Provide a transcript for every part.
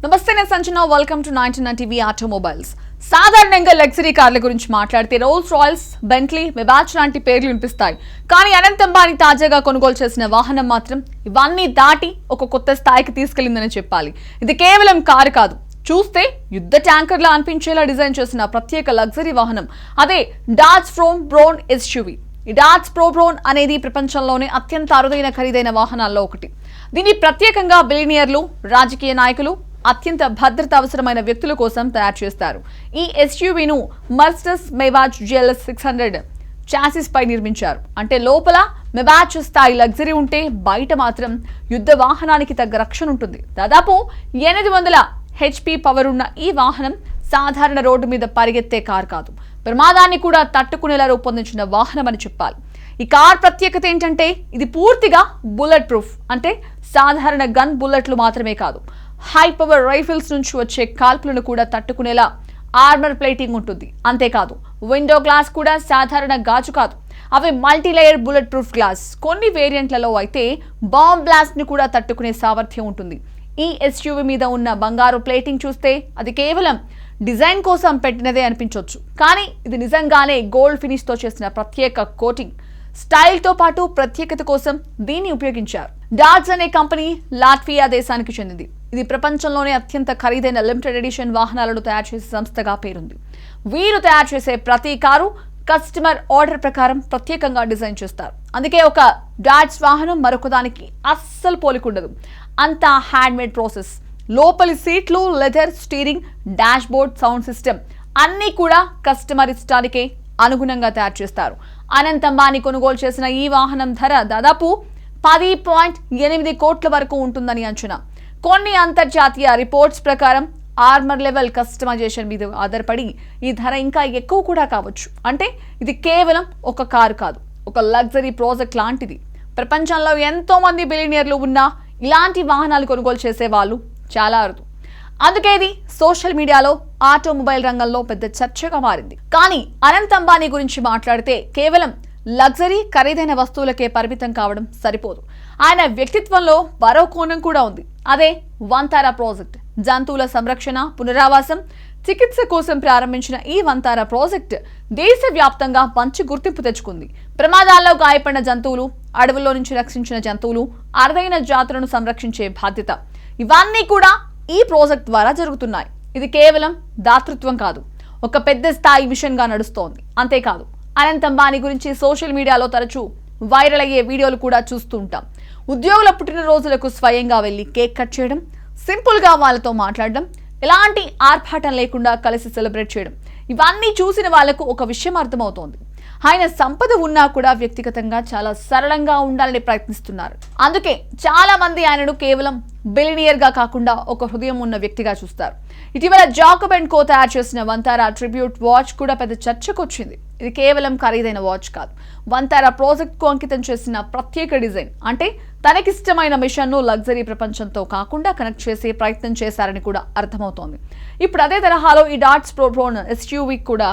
నమస్తే నేను Sanjana welcome to 99 TV automobiles. సాధారణంగా లగ్జరీ కార్ల గురించి మాట్లాడితే రోల్స్ రాయల్స్, బెంట్లీ, మెబాచ్ లాంటి పేర్లు వినిపిస్తాయి. కానీ అనంత్ అంబానీ తాజాగా కొనుగోలు చేసిన వాహనం మాత్రం ఇవన్నీ దాటి ఒక కొత్త స్థాయికి తీసుకెళ్లిందని చెప్పాలి. ఇది కేవలం కారు కాదు, చూస్తే యుద్ధ ట్యాంకర్లా అనిపించేలా డిజైన్ చేసిన ప్రత్యేక లగ్జరీ వాహనం. అదే డాచ్ బ్రోన్ ఎస్యూవీ. ఈ డాచ్ బ్రోన్ అనేది ప్రపంచంలోనే అత్యంత అరుదైన ఖరీదైన వాహనాల్లో ఒకటి. దీన్ని ప్రత్యేకంగా బిలియనియర్లు, రాజకీయ నాయకులు, అత్యంత భద్రత అవసరమైన వ్యక్తుల కోసం తయారు చేస్తారు. ఈ ఎస్యూవీను మర్సిడెస్ మెబాచ్ GLS 600 చాసిస్ పై నిర్మించారు. అంటే లోపల మెబాచ్ స్థాయి లగ్జరీ ఉంటే బయట మాత్రం యుద్ధ వాహనానికి తగ్గ రక్షణ ఉంటుంది. దాదాపు 800 HP పవర్ ఉన్న ఈ వాహనం సాధారణ రోడ్డు మీద పరిగెత్తే కార్ కాదు, ప్రమాదాన్ని కూడా తట్టుకునేలా రూపొందించిన వాహనం అని చెప్పాలి. ఈ కార్ ప్రత్యేకత ఏంటంటే ఇది పూర్తిగా బుల్లెట్ ప్రూఫ్. అంటే సాధారణ గన్ బుల్లెట్లు మాత్రమే కాదు, హై పవర్ రైఫిల్స్ నుంచి వచ్చే కాల్పులను కూడా తట్టుకునేలా ఆర్మర్ ప్లేటింగ్ ఉంటుంది. అంతేకాదు విండో గ్లాస్ కూడా సాధారణ గాజు కాదు, అవి మల్టీలేయర్ బుల్లెట్ ప్రూఫ్ గ్లాస్. కొన్ని వేరియంట్లలో అయితే బాంబ్ బ్లాస్ట్ ని కూడా తట్టుకునే సామర్థ్యం ఉంటుంది. ఈ ఎస్యూవీ మీద ఉన్న బంగారు ప్లేటింగ్ చూస్తే అది కేవలం డిజైన్ కోసం పెట్టినదే అనిపించవచ్చు, కానీ ఇది నిజంగానే గోల్డ్ ఫినిష్ తో చేసిన ప్రత్యేక కోటింగ్. స్టైల్ తో పాటు ప్రత్యేకత కోసం దీన్ని ఉపయోగించారు. డాచ్ అనే కంపెనీ లాట్వియా దేశానికి చెందింది. ఇది ప్రపంచంలోనే అత్యంత ఖరీదైన లిమిటెడ్ ఎడిషన్ వాహనాలను తయారు చేసే సంస్థగా పేరుంది. వీరు తయారు చేసే ప్రతి కారు కస్టమర్ ఆర్డర్ ప్రకారం ప్రత్యేకంగా డిజైన్ చేస్తారు. అందుకే ఒక డాచ్ వాహనం మరొకదానికి అస్సలు పోలికుండదు. అంతా హ్యాండ్మేడ్ ప్రాసెస్. లోపలి సీట్లు, leather, steering, dash board, sound system అన్నీ కూడా కస్టమర్ ఇష్టానికే అనుగుణంగా తయారు చేస్తారు. అనంత్ అంబానీ కొనుగోలు చేసిన ఈ వాహనం ధర దాదాపు 10.8 కోట్ల వరకు ఉంటుందని అంచనా. కొన్ని అంతర్జాతీయ రిపోర్ట్స్ ప్రకారం ఆర్మర్ లెవెల్ కస్టమైజేషన్ మీద ఆధారపడి ఈ ధర ఇంకా ఎక్కువ కూడా కావచ్చు. అంటే ఇది కేవలం ఒక కారు కాదు, ఒక లగ్జరీ ప్రాజెక్ట్ లాంటిది. ప్రపంచంలో ఎంతో మంది బిలియనియర్లు ఉన్నా ఇలాంటి వాహనాలు కొనుగోలు చేసే వాళ్ళు చాలా అరుదు. అందుకే ఇది సోషల్ మీడియాలో, ఆటోమొబైల్ రంగంలో పెద్ద చర్చగా మారింది. కానీ అనంత్ అంబానీ గురించి మాట్లాడితే కేవలం లగ్జరీ, ఖరీదైన వస్తువులకే పరిమితం కావడం సరిపోదు. ఆయన వ్యక్తిత్వంలో మరో కోణం కూడా ఉంది. అదే వంతారా ప్రాజెక్ట్. జంతువుల సంరక్షణ, పునరావాసం, చికిత్స కోసం ప్రారంభించిన ఈ వంతారా ప్రాజెక్ట్ దేశవ్యాప్తంగా మంచి గుర్తింపు తెచ్చుకుంది. ప్రమాదాల్లో గాయపడిన జంతువులు, అడవుల్లో నుంచి రక్షించిన జంతువులు, అరుదైన జాతులను సంరక్షించే బాధ్యత, ఇవన్నీ కూడా ఈ ప్రాజెక్ట్ ద్వారా జరుగుతున్నాయి. ఇది కేవలం దాతృత్వం కాదు, ఒక పెద్ద స్థాయి మిషన్ గా నడుస్తోంది. అంతేకాదు అనంత్ అంబానీ గురించి సోషల్ మీడియాలో తరచూ వైరల్ అయ్యే వీడియోలు కూడా చూస్తూ ఉంటాం. ఉద్యోగుల పుట్టినరోజులకు స్వయంగా వెళ్లి కేక్ కట్ చేయడం, సింపుల్ గా వాళ్ళతో మాట్లాడడం, ఎలాంటి ఆర్భాటం లేకుండా కలిసి సెలబ్రేట్ చేయడం, ఇవన్నీ చూసిన వాళ్లకు ఒక విషయం అర్థమవుతోంది. ఆయన సంపద ఉన్నా కూడా వ్యక్తిగతంగా చాలా సరళంగా ఉండాలని ప్రయత్నిస్తున్నారు. అందుకే చాలా మంది ఆయనను కేవలం బిలియనియర్ గా కాకుండా ఒక హృదయం ఉన్న వ్యక్తిగా చూస్తారు. ఇటీవల జాకబ్ అండ్ కో తయారు చేసిన వంతారా ట్రిబ్యూట్ వాచ్ కూడా పెద్ద చర్చకు వచ్చింది. ఇది కేవలం ఖరీదైన వాచ్ కాదు, వంతారా ప్రాజెక్ట్ కు అంకితం చేసిన ప్రత్యేక డిజైన్. అంటే తనకిష్టమైన మిషన్ ను లగ్జరీ ప్రపంచంతో కాకుండా కనెక్ట్ చేసే ప్రయత్నం చేశారని కూడా అర్థమవుతోంది. ఇప్పుడు అదే తరహాలో ఈ డాచ్ బ్రోన్ ఎస్యూవీ కూడా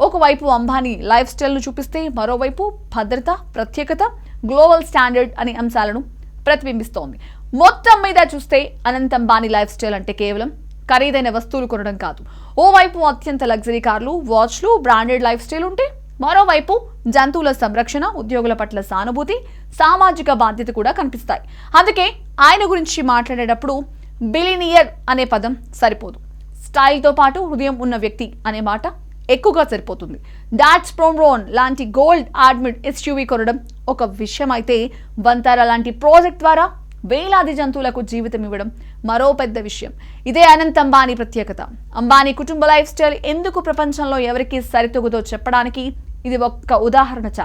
ఒకవైపు అంబానీ లైఫ్ స్టైల్ను చూపిస్తే, మరోవైపు భద్రత, ప్రత్యేకత, గ్లోబల్ స్టాండర్డ్ అనే అంశాలను ప్రతిబింబిస్తోంది. మొత్తం మీద చూస్తే అనంత్ అంబానీ లైఫ్ స్టైల్ అంటే కేవలం ఖరీదైన వస్తువులు కొనడం కాదు. ఓవైపు అత్యంత లగ్జరీ కార్లు, వాచ్లు, బ్రాండెడ్ లైఫ్ స్టైల్ ఉంటే, మరోవైపు జంతువుల సంరక్షణ, ఉద్యోగుల పట్ల సానుభూతి, సామాజిక బాధ్యత కూడా కనిపిస్తాయి. అందుకే ఆయన గురించి మాట్లాడేటప్పుడు బిలియనియర్ అనే పదం సరిపోదు, స్టైల్తో పాటు హృదయం ఉన్న వ్యక్తి అనే మాట ఎక్కువగా సరిపోతుంది. డాచ్ బ్రోన్ లాంటి గోల్డ్ ఆర్మర్డ్ ఎస్యూవీ కొనడం ఒక విషయం అయితే, వంతారా లాంటి ప్రాజెక్ట్ ద్వారా వేలాది జంతువులకు జీవితం ఇవ్వడం మరో పెద్ద విషయం. ఇదే అనంత్ అంబానీ ప్రత్యేకత. అంబానీ కుటుంబ లైఫ్ స్టైల్ ఎందుకు ప్రపంచంలో ఎవరికి సరితూగుదో చెప్పడానికి ఇది ఒక్క ఉదాహరణ చాలు.